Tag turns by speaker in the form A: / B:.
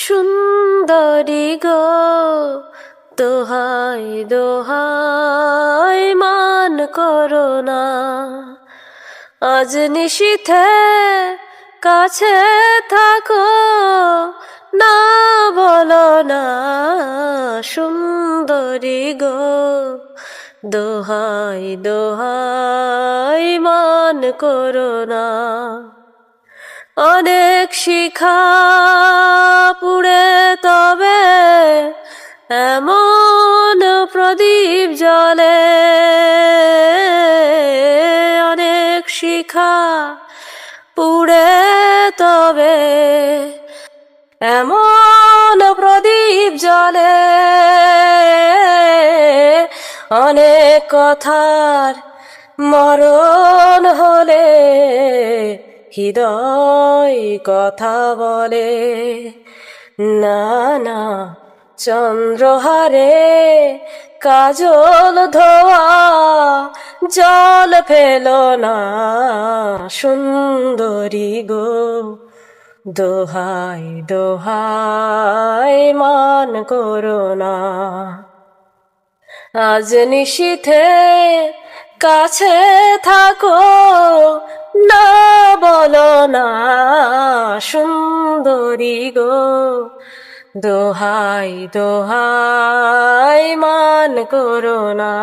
A: সুন্দরী গো দোহাই দোহাই মান করো না, আজ নিশীথে কাছে থাকো, না বলো না সুন্দরী গো দোহাই দোহাই মান করো না। অনেক শিখা পুড়ে তবে এমন প্রদীপ জ্বলে, অনেক শিখা পুড়ে তবে এমন প্রদীপ জ্বলে, অনেক কথার মরণ হলে হৃদয় কথা বলে, না না চন্দ্রহারে কাজল ধোয়া জল ফেলো না সুন্দরী গো দোহাই দোহাই মান করো না। আজ নিশীথে কাছে থাকো, না বলো না সুন্দরী গো দোহাই দোহাই মান করো না।